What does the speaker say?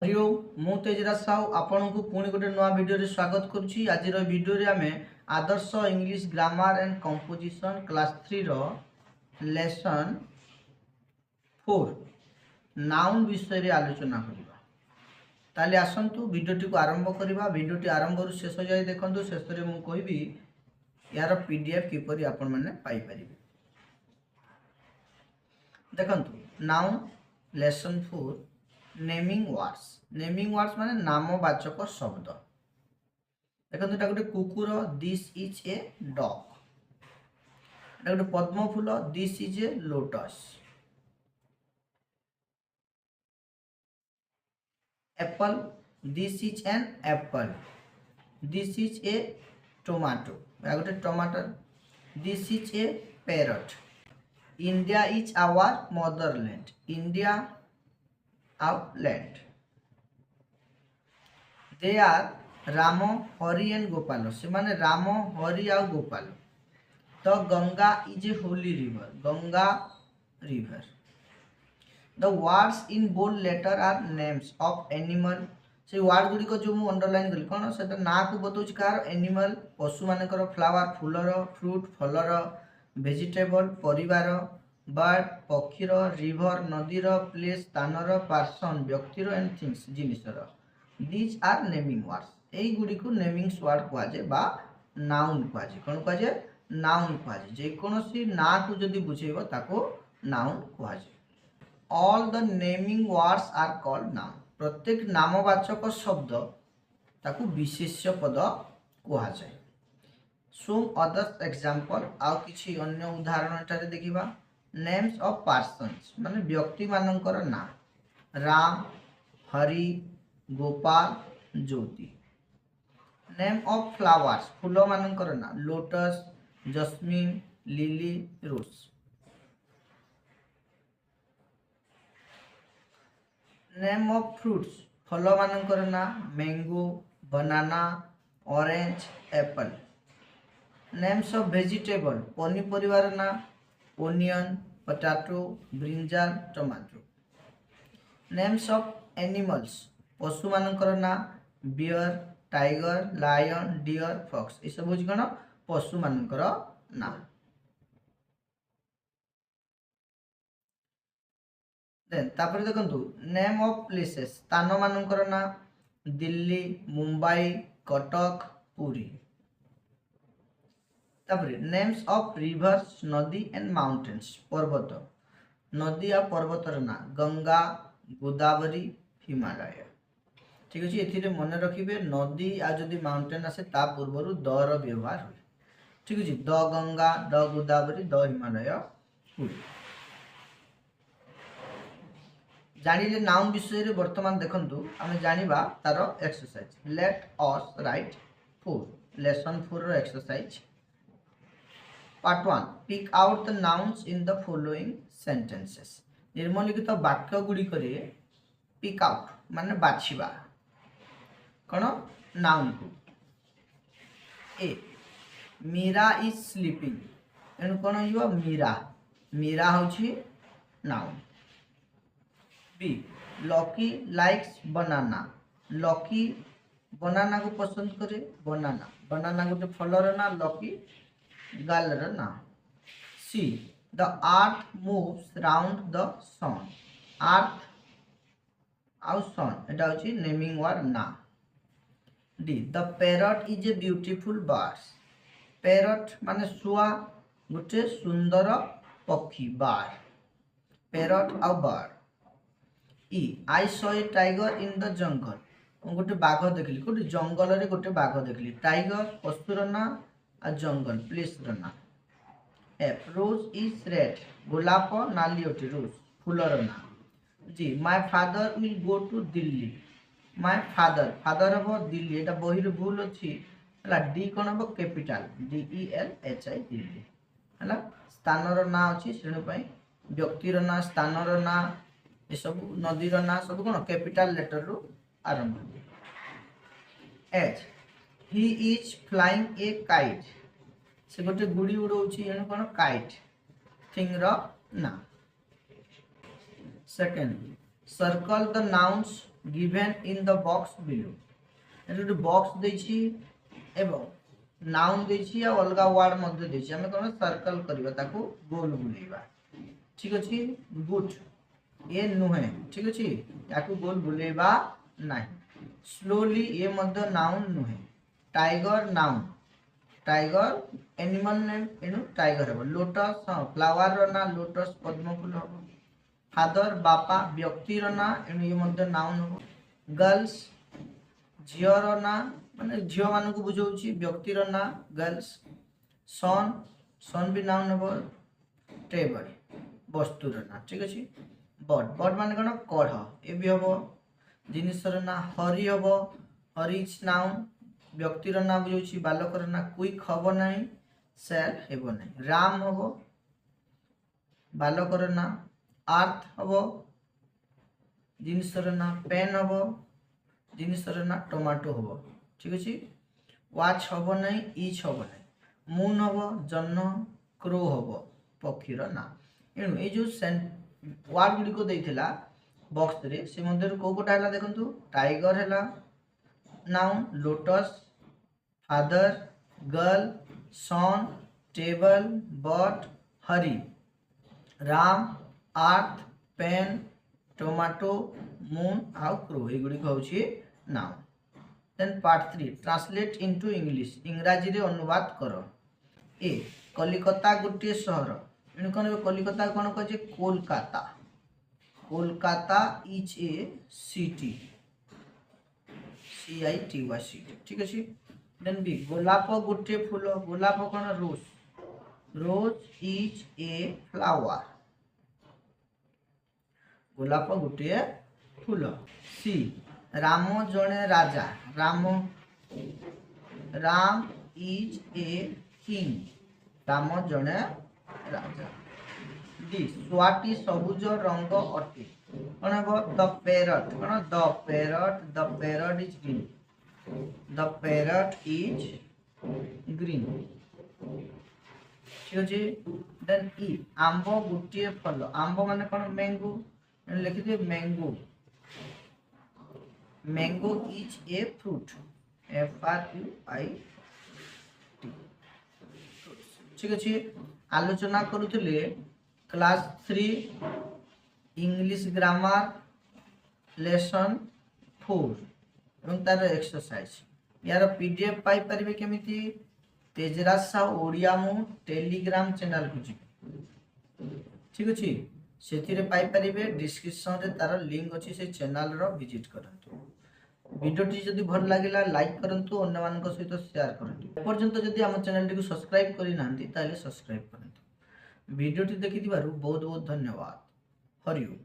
हरिओम मु तेजराज साहू आपण को पुणी गोटे नुआ वीडियो रे स्वागत करुच्ची। आज वीडियो रे आमे Adarsh English grammar and composition class 3 रो लेसन 4 नाउन विषय रे आलोचना करिबा। ताले आसंतु वीडियोटी को आरंभ करिबा। वीडियोटी आरंभ रु शेष जाय देखंतु। शेष रे मु कहबी यार पीडीएफ किपरि आपण माने पाई परिबे। देखंतु नाउन लेसन 4 नेमिंग वर्ड्स माने नामवाचक शब्द। देखो एटा गोटे कुकुर, दिस इज ए डॉग। एटा गोटे पद्म फूल, this is a lotus. Apple, this is an apple. This is a tomato, एटा गोटे टमाटर। This is a parrot. India is our motherland, India our land. They are Ram, Hari and Gopal, से माने राम, हरि आ Gopal. The Ganga is a holy river, Ganga river. The words in bold letter are names of animal. से word गुडी को जो मु अंडरलाइन कली कोन सेटा ना को बतौछ कार एनिमल पशु मानकर, फ्लावर फूलर, फ्रूट फलर, वेजिटेबल परिवार, बर्ड पक्षीर, रिवर नदीर, प्लेस स्थानर, पर्सन व्यक्तिर एंड थिंग्स जिनिसर। These are naming words. एई गुडी को नेमिंग वर्ड कहा जाय बा नाउन कहा जाय। कोन कहा जाय? नाउन कहा जाय। जे कोनोसी ना को जदी बुझेबो ताको नाउन कहा जाय। All the naming words are called noun. प्रत्येक नामवाचक शब्द ताको विशेष्य पद कहा जाय। सम अदर एग्जांपल आउ किछि अन्य उदाहरण एटारे देखिबा। नेम्स ऑफ पर्सन्स माने व्यक्ति मानकर ना। Ram, Hari, Gopal, Jyoti. Name of flowers फूल मानकर ना। Lotus, jasmine, lily, rose. Name of fruits फल मानकर ना। Mango, banana, orange, apple. Names of vegetable पनीपरिवार ना। Onion, potato, brinjal, tomato. Names of animals पशु मानकर ना। Bear, tiger, lion, deer, fox. ये सब कौन पशु मानकर ना। देन तापर देखंतु नेम ऑफ प्लेसेस स्थान मानकर ना। दिल्ली, मुंबई, कटक, पुरी। तापर नेम्स ऑफ रिवर्स नदी एंड माउंटेन्स पर्वत। नदी आ पर्वतर ना। गंगा, गोदावरी, हिमालय। ठीक अच्छे। ये मन रखिए नदी आ जदि माउंटेन आसे ता पूर्व दर व्यवहार हुए। ठीक अच्छे। The Ganga, the Godavari, the Himalaya हुए। जानिले नाउन विषय रे वर्तमान देखंतु आमे जानिबा तार exercise. Let us write 4 lesson 4 रो exercise. Part 1 pick out the nouns in the following sentences. निम्नलिखित वाक्य गुडी करे पिक आउट माने बाछिबा कौन नाउन को। ए मीरा इज स्लीपिंग एनु कौन हो मीरा। मीरा हूँ noun. B Lucky likes banana. Lucky banana को पसंद करे। बनाना बनाना गोटे फलर ना। लकी गालर ना। C the earth moves round the sun. Earth आउ सन एटा होची नेमिंग वर्ड ना। D the parrot is a beautiful bird. Parrot माने सुआ गोटे सुंदर पक्षी बार। पैरट आउ bird. E I saw a tiger in the jungle. गोटे बाघ देखली गोटे जंगल रे गोटे बाघ देखली। टाइगर पशुर ना आ जंगल प्लेस र ना। एफ रोज इज रेड गोलाप नाली ओटी रोज फूलर ना। G my father will go to Delhi. My father father हम दिल्ली एटा बहिर भूल अच्छी है। डी कौन हम कैपिटल DELHI दिल्ली है। स्थानर ना अच्छी श्रेणी व्यक्तिर ना स्थानर ना ये सब नदीर ना सब कौन कैपिटल लेटर रु आरंभ। H he is flying A kite से गोटे गुड़ी उड़ाऊँच एणु कौन काइट थिंग रो ना। Second circle the nouns given in the box below Etah box देछि एवं नाउन देछि या अलगा वर्ड मध्ये देछि हमें कोन सर्कल करबा ताको गोल बुलेबा ठीक अछि गुड ये नुहे ठीक अछि याकू गोल बुलेबा नाही स्लोली ये मध्ये नाउन नुहे tiger noun tiger animal name एनु टाइगर हो लोटस हां फ्लावर रो ना लोटस पद्म फूल हो फादर बापा व्यक्ति रो ना एनु ये मध्ये नाउन हो गर्ल्स झियो रो ना माने झियो मान को बुझौछि व्यक्ति रो ना गर्ल्स सन सन भी नाउन हो टेबल वस्तु रो ना ठीक अछि बड बड माने कोन कढ़ ए भी हो जिनिस रो ना हरि हो हरि इज नाउन व्यक्ति रो ना बुझौछि बालक रो ना क्विक हबो नाही सेल हेबो नाही राम हबो बालक रो ना अर्थ हबो जिनिस रो ना पेन हबो जिनिस रो ना टमाटो हबो ठीक अछि वाच हबो नाही इच हबो नाही मून हबो जन्न क्रो हबो पक्षी रो ना एनु ए जो वर्ड गुडी को देइथिला बॉक्स रे से मध्ये को कोटा हला देखंतु टाइगर हला noun lotus father girl son table bat Hari Ram earth pen tomato moon आउ क्रो ए गुडी कहउछि noun then part 3 translate into English इंग्रजी रे अनुवाद करो ए कलिकता गुटी शहर इन कोन कलिकता कोन कहै Kolkata Kolkata is a city CITY city ठीक अछि then B गोलाप Gute fool गोलाप cone rose rose is a flower गोलाप Gute fool C Ram जने राजा Ram Ram is a king Ram जने राजा डी स्वाटी सबुज रंग अटे कोन हो द पैरट कोन the parrot is green the parrot is green ठीक अछि देन ई आंबो गुटिए फल आंबो माने कोन मैंगो लिखि दे mango mango is a fruit FRUIT ठीक अछि आलोचना करूथिले क्लास 3 इंग्लिश ग्रामर लेसन 4 एवं तार एक्सरसाइज यार पीडीएफ पाई परिबे केमिति तेजरासा ओडिया मु टेलीग्राम चैनल को जी ठीक अछि सेथिरे पाई परिबे डिस्क्रिप्शन रे तार लिंक अछि से चैनल रो विजिट करंतु वीडियो टी जदि भल लागिला लाइक करंतु अन्य मान को सहित शेयर करंतु पर्यंत जदि हम चैनल टी को सब्सक्राइब करि नांती ताले सब्सक्राइब करंतु वीडियो टी देखि दिबारु बहुत बहुत धन्यवाद हरिओम।